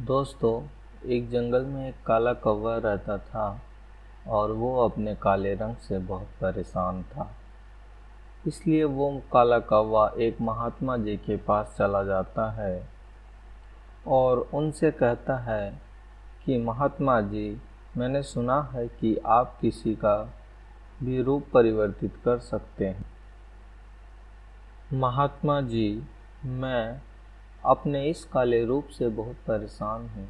दोस्तों, एक जंगल में एक काला कौवा रहता था और वो अपने काले रंग से बहुत परेशान था। इसलिए वो काला कौवा एक महात्मा जी के पास चला जाता है और उनसे कहता है कि महात्मा जी, मैंने सुना है कि आप किसी का भी रूप परिवर्तित कर सकते हैं। महात्मा जी, मैं अपने इस काले रूप से बहुत परेशान हूँ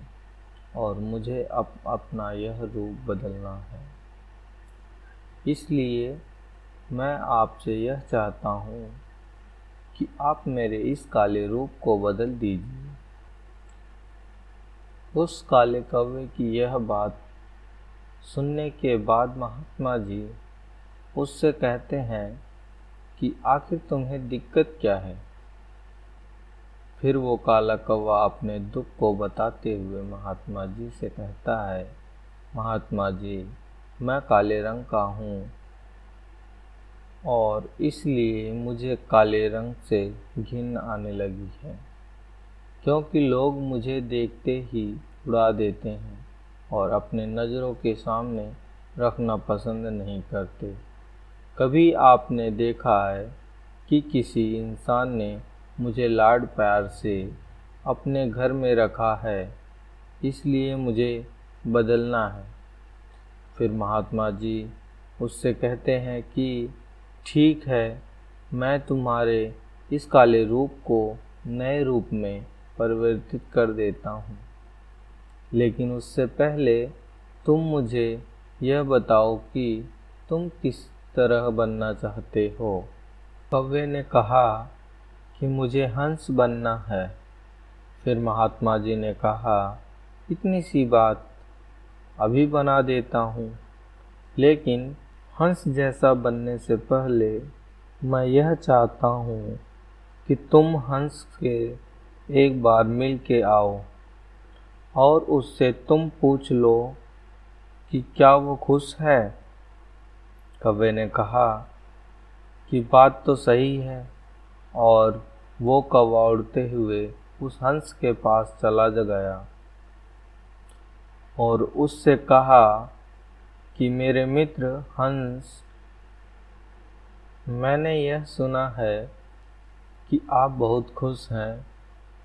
और मुझे अब अपना यह रूप बदलना है। इसलिए मैं आपसे यह चाहता हूँ कि आप मेरे इस काले रूप को बदल दीजिए। उस काले कौवे की यह बात सुनने के बाद महात्मा जी उससे कहते हैं कि आखिर तुम्हें दिक्कत क्या है। फिर वो काला कौवा अपने दुख को बताते हुए महात्मा जी से कहता है, महात्मा जी, मैं काले रंग का हूँ और इसलिए मुझे काले रंग से घिन आने लगी है, क्योंकि लोग मुझे देखते ही उड़ा देते हैं और अपने नज़रों के सामने रखना पसंद नहीं करते। कभी आपने देखा है कि किसी इंसान ने मुझे लाड प्यार से अपने घर में रखा है, इसलिए मुझे बदलना है। फिर महात्मा जी उससे कहते हैं कि ठीक है, मैं तुम्हारे इस काले रूप को नए रूप में परिवर्तित कर देता हूँ, लेकिन उससे पहले तुम मुझे यह बताओ कि तुम किस तरह बनना चाहते हो। कौवे ने कहा कि मुझे हंस बनना है। फिर महात्मा जी ने कहा, इतनी सी बात, अभी बना देता हूँ, लेकिन हंस जैसा बनने से पहले मैं यह चाहता हूँ कि तुम हंस के एक बार मिल के आओ और उससे तुम पूछ लो कि क्या वो खुश है। कौवे ने कहा कि बात तो सही है, और वो कौवा उड़ते हुए उस हंस के पास चला गया और उससे कहा कि मेरे मित्र हंस, मैंने यह सुना है कि आप बहुत खुश हैं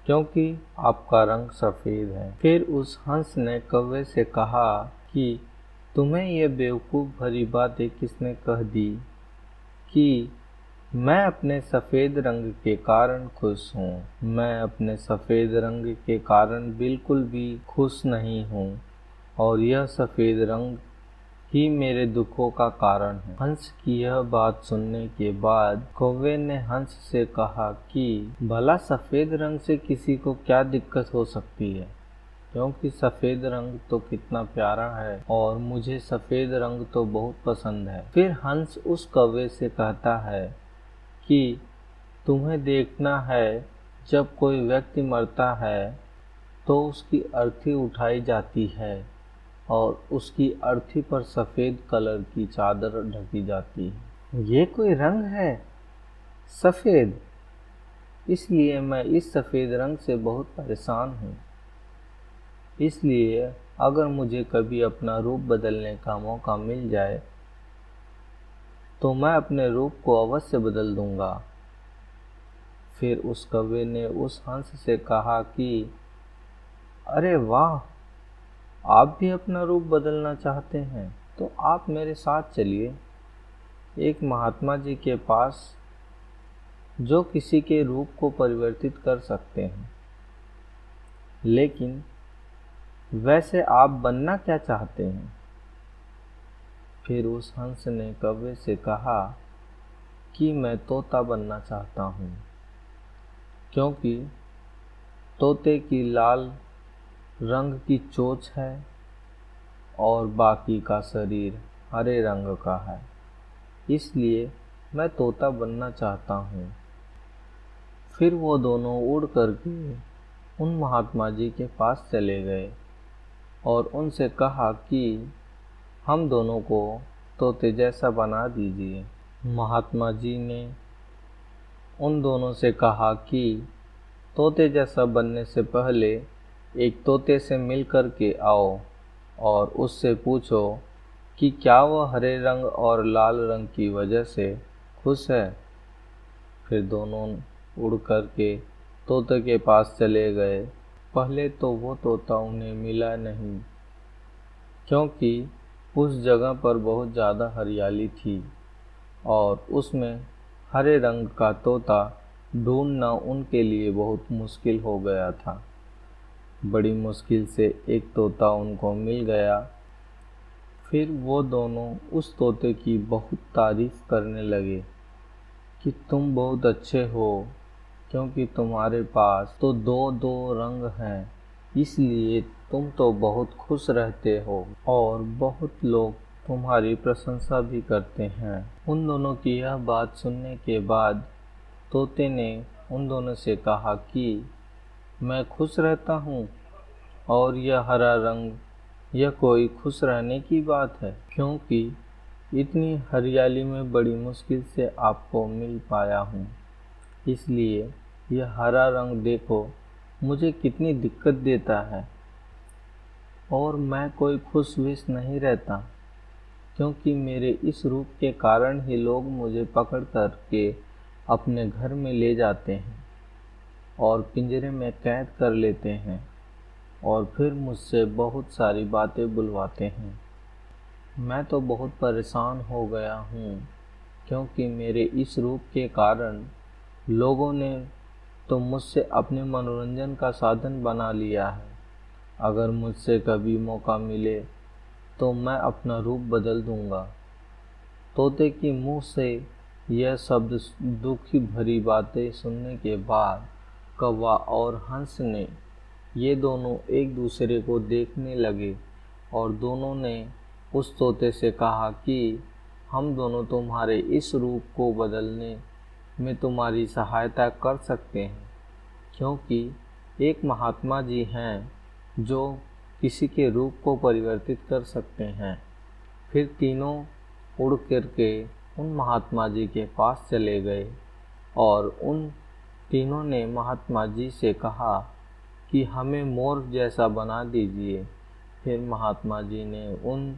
क्योंकि आपका रंग सफ़ेद है। फिर उस हंस ने कौवे से कहा कि तुम्हें ये बेवकूफ़ भरी बातें किसने कह दी कि मैं अपने सफ़ेद रंग के कारण खुश हूँ। मैं अपने सफ़ेद रंग के कारण बिल्कुल भी खुश नहीं हूँ और यह सफ़ेद रंग ही मेरे दुखों का कारण है। हंस की यह बात सुनने के बाद कौवे ने हंस से कहा कि भला सफ़ेद रंग से किसी को क्या दिक्कत हो सकती है, क्योंकि सफ़ेद रंग तो कितना प्यारा है और मुझे सफ़ेद रंग तो बहुत पसंद है। फिर हंस उस कौवे से कहता है कि तुम्हें देखना है, जब कोई व्यक्ति मरता है तो उसकी अर्थी उठाई जाती है और उसकी अर्थी पर सफ़ेद कलर की चादर ढकी जाती है। ये कोई रंग है सफ़ेद, इसलिए मैं इस सफ़ेद रंग से बहुत परेशान हूँ। इसलिए अगर मुझे कभी अपना रूप बदलने का मौका मिल जाए तो मैं अपने रूप को अवश्य बदल दूँगा। फिर उस कौवे ने उस हंस से कहा कि अरे वाह, आप भी अपना रूप बदलना चाहते हैं, तो आप मेरे साथ चलिए एक महात्मा जी के पास जो किसी के रूप को परिवर्तित कर सकते हैं। लेकिन वैसे आप बनना क्या चाहते हैं? फिर उस हंस ने कौवे से कहा कि मैं तोता बनना चाहता हूँ, क्योंकि तोते की लाल रंग की चोंच है और बाकी का शरीर हरे रंग का है, इसलिए मैं तोता बनना चाहता हूँ। फिर वो दोनों उड़ करके उन महात्मा जी के पास चले गए और उनसे कहा कि हम दोनों को तोते जैसा बना दीजिए। महात्मा जी ने उन दोनों से कहा कि तोते जैसा बनने से पहले एक तोते से मिल कर के आओ और उससे पूछो कि क्या वह हरे रंग और लाल रंग की वजह से खुश है। फिर दोनों उड़ कर के तोते के पास चले गए। पहले तो वो तोता उन्हें मिला नहीं, क्योंकि उस जगह पर बहुत ज़्यादा हरियाली थी और उसमें हरे रंग का तोता ढूंढना उनके लिए बहुत मुश्किल हो गया था। बड़ी मुश्किल से एक तोता उनको मिल गया। फिर वो दोनों उस तोते की बहुत तारीफ करने लगे कि तुम बहुत अच्छे हो, क्योंकि तुम्हारे पास तो दो दो रंग हैं, इसलिए तुम तो बहुत खुश रहते हो और बहुत लोग तुम्हारी प्रशंसा भी करते हैं। उन दोनों की यह बात सुनने के बाद तोते ने उन दोनों से कहा कि मैं खुश रहता हूँ और यह हरा रंग, यह कोई खुश रहने की बात है, क्योंकि इतनी हरियाली में बड़ी मुश्किल से आपको मिल पाया हूँ। इसलिए यह हरा रंग देखो मुझे कितनी दिक्कत देता है और मैं कोई खुश विश नहीं रहता, क्योंकि मेरे इस रूप के कारण ही लोग मुझे पकड़ कर के अपने घर में ले जाते हैं और पिंजरे में कैद कर लेते हैं और फिर मुझसे बहुत सारी बातें बुलवाते हैं। मैं तो बहुत परेशान हो गया हूँ, क्योंकि मेरे इस रूप के कारण लोगों ने तो मुझसे अपने मनोरंजन का साधन बना लिया है। अगर मुझसे कभी मौका मिले तो मैं अपना रूप बदल दूंगा। तोते की मुंह से यह शब्द दुखी भरी बातें सुनने के बाद कौवा और हंस ने ये दोनों एक दूसरे को देखने लगे और दोनों ने उस तोते से कहा कि हम दोनों तुम्हारे इस रूप को बदलने में तुम्हारी सहायता कर सकते हैं, क्योंकि एक महात्मा जी हैं जो किसी के रूप को परिवर्तित कर सकते हैं। फिर तीनों उड़ कर के उन महात्मा जी के पास चले गए और उन तीनों ने महात्मा जी से कहा कि हमें मोर जैसा बना दीजिए। फिर महात्मा जी ने उन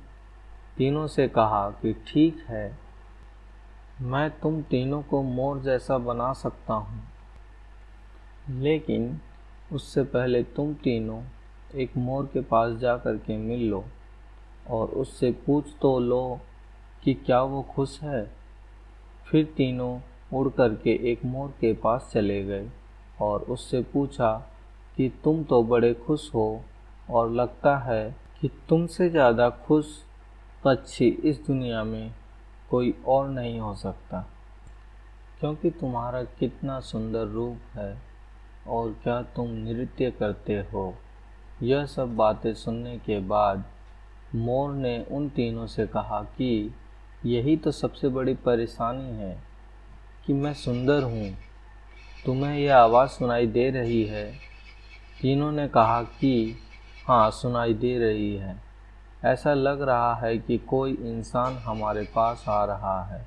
तीनों से कहा कि ठीक है, मैं तुम तीनों को मोर जैसा बना सकता हूँ, लेकिन उससे पहले तुम तीनों एक मोर के पास जा कर के मिल लो और उससे पूछ तो लो कि क्या वो खुश है। फिर तीनों उड़ कर के एक मोर के पास चले गए और उससे पूछा कि तुम तो बड़े खुश हो और लगता है कि तुमसे ज़्यादा खुश पक्षी इस दुनिया में कोई और नहीं हो सकता, क्योंकि तुम्हारा कितना सुंदर रूप है और क्या तुम नृत्य करते हो। यह सब बातें सुनने के बाद मोर ने उन तीनों से कहा कि यही तो सबसे बड़ी परेशानी है कि मैं सुंदर हूँ, तुम्हें यह आवाज़ सुनाई दे रही है। तीनों ने कहा कि हाँ, सुनाई दे रही है, ऐसा लग रहा है कि कोई इंसान हमारे पास आ रहा है।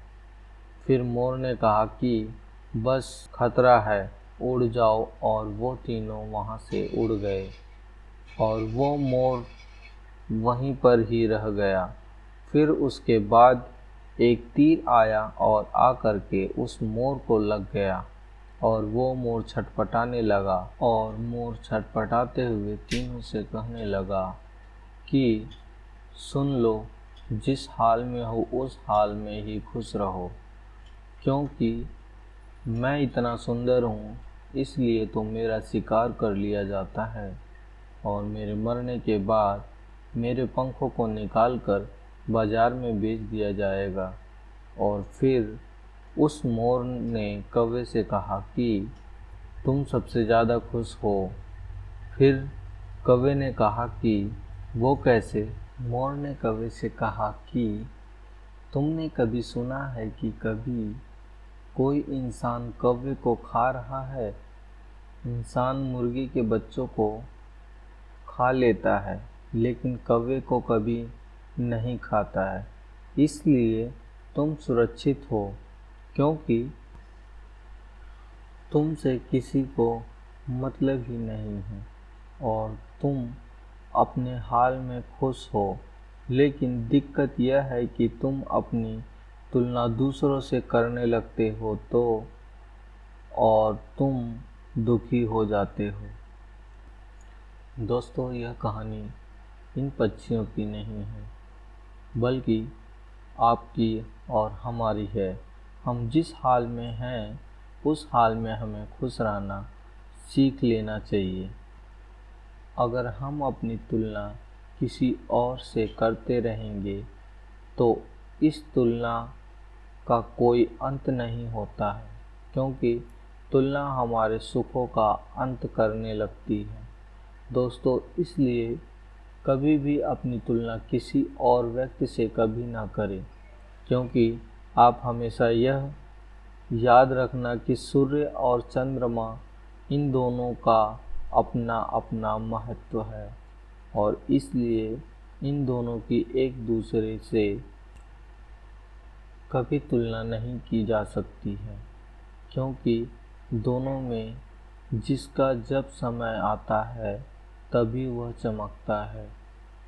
फिर मोर ने कहा कि बस खतरा है, उड़ जाओ, और वो तीनों वहाँ से उड़ गए और वो मोर वहीं पर ही रह गया। फिर उसके बाद एक तीर आया और आकर के उस मोर को लग गया और वो मोर छटपटाने लगा और मोर छटपटाते हुए तीनों से कहने लगा कि सुन लो, जिस हाल में हो उस हाल में ही खुश रहो, क्योंकि मैं इतना सुंदर हूँ इसलिए तो मेरा शिकार कर लिया जाता है और मेरे मरने के बाद मेरे पंखों को निकाल कर बाज़ार में बेच दिया जाएगा। और फिर उस मोर ने कौवे से कहा कि तुम सबसे ज़्यादा खुश हो। फिर कौवे ने कहा कि वो कैसे। मोर ने कौवे से कहा कि तुमने कभी सुना है कि कभी कोई इंसान कौवे को खा रहा है? इंसान मुर्गी के बच्चों को खा लेता है, लेकिन कौवे को कभी नहीं खाता है। इसलिए तुम सुरक्षित हो, क्योंकि तुमसे किसी को मतलब ही नहीं है और तुम अपने हाल में खुश हो, लेकिन दिक्कत यह है कि तुम अपनी तुलना दूसरों से करने लगते हो और तुम दुखी हो जाते हो। दोस्तों, यह कहानी इन पक्षियों की नहीं है, बल्कि आपकी और हमारी है। हम जिस हाल में हैं, उस हाल में हमें खुश रहना सीख लेना चाहिए। अगर हम अपनी तुलना किसी और से करते रहेंगे, तो इस तुलना का कोई अंत नहीं होता है, क्योंकि तुलना हमारे सुखों का अंत करने लगती है। दोस्तों, इसलिए कभी भी अपनी तुलना किसी और व्यक्ति से कभी ना करें, क्योंकि आप हमेशा यह याद रखना कि सूर्य और चंद्रमा, इन दोनों का अपना अपना महत्व है, और इसलिए इन दोनों की एक दूसरे से कभी तुलना नहीं की जा सकती है, क्योंकि दोनों में जिसका जब समय आता है तभी वह चमकता है।